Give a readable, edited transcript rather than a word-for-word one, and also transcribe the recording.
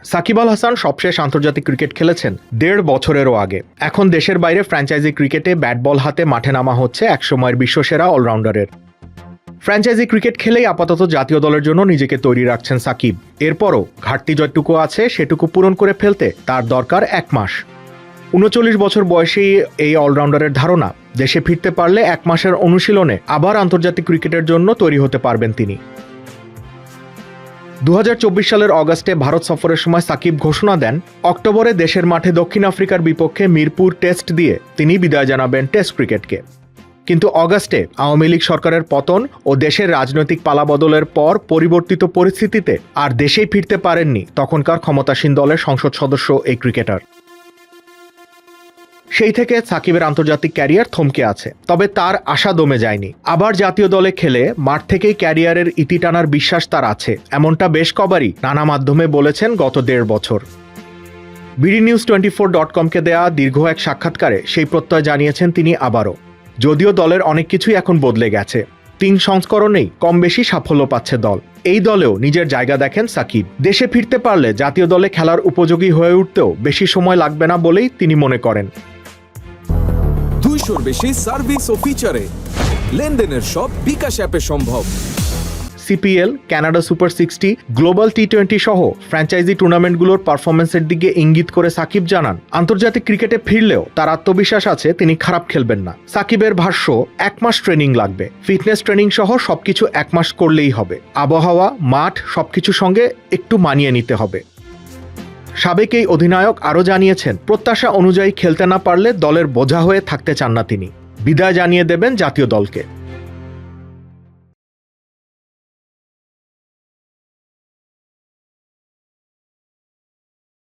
সাকিব আল হাসান সবশেষ আন্তর্জাতিক ক্রিকেট খেলেছেন ১.৫ বছরেরও আগে। এখন দেশের বাইরে ফ্র্যাঞ্চাইজি ক্রিকেটে ব্যাট বল হাতে মাঠে নামা হচ্ছে একসময়ের বিশ্বসেরা অলরাউন্ডারের। ফ্র্যাঞ্চাইজি ক্রিকেট খেলেই আপাতত জাতীয় দলের জন্য নিজেকে তৈরি রাখছেন সাকিব। এরপরও ঘাটতি যতটুকু আছে সেটুকু পূরণ করে ফেলতে তার দরকার ১ মাস। ৩৯ বছর বয়সী এই অলরাউন্ডারের ধারণা, দেশে ফিরতে পারলে ১ মাসের অনুশীলনে আবার আন্তর্জাতিক ক্রিকেটের জন্য তৈরি হতে পারবেন তিনি। ২০২৪ সালের অগাস্টে ভারত সফরের সময় সাকিব ঘোষণা দেন, অক্টোবরে দেশের মাঠে দক্ষিণ আফ্রিকার বিপক্ষে মিরপুর টেস্ট দিয়ে তিনি বিদায় জানাবেন টেস্ট ক্রিকেটকে। কিন্তু অগাস্টে আওয়ামী লীগ সরকারের পতন ও দেশের রাজনৈতিক পালাবদলের পর পরিবর্তিত পরিস্থিতিতে আর দেশেই ফিরতে পারেননি তখনকার ক্ষমতাসীন দলের সংসদ সদস্য এই ক্রিকেটার। সেই থেকে সাকিবের আন্তর্জাতিক ক্যারিয়ার থমকে আছে, তবে তার আশা দমে যায়নি। আবার জাতীয় দলে খেলে মাঠ থেকেই ক্যারিয়ারের ইতি টানার বিশ্বাস তার আছে, এমনটা বেশ কবারই নানা মাধ্যমে বলেছেন গত ১.৫ বছর। BDNews24.com-কে দেয়া দীর্ঘ এক সাক্ষাৎকারে সেই প্রত্যয় জানিয়েছেন তিনি আবারও। যদিও দলের অনেক কিছুই এখন বদলে গেছে, ৩ সংস্করণেই কম বেশি সাফল্য পাচ্ছে দল। এই দলেও নিজের জায়গা দেখেন সাকিব। দেশে ফিরতে পারলে জাতীয় দলে খেলার উপযোগী হয়ে উঠতেও বেশি সময় লাগবে না বলেই তিনি মনে করেন। ২০০-র বেশি সার্ভিস ও ফিচারে লেনদেনের সব বিকাশ অ্যাপে সম্ভব। CPL, Canada super 60, global T20 সহ ফ্র্যাঞ্চাইজি টুর্নামেন্টগুলোর পারফরমেন্সের দিকে ইঙ্গিত করে সাকিব জানান, আন্তর্জাতিক ক্রিকেটে ফিরলেও তার আত্মবিশ্বাস আছে তিনি খারাপ খেলবেন না। সাকিবের ভাষ্য, ১ মাস ট্রেনিং লাগবে, ফিটনেস ট্রেনিং সহ সবকিছু ১ মাস করলেই হবে। আবহাওয়া, মাঠ সবকিছুর সঙ্গে একটু মানিয়ে নিতে হবে। সাবেক এই অধিনায়ক আরও জানিয়েছেন, প্রত্যাশা অনুযায়ী খেলতে না পারলে দলের বোঝা হয়ে থাকতে চান না তিনি, বিদায় জানিয়ে দেবেন জাতীয় দলকে।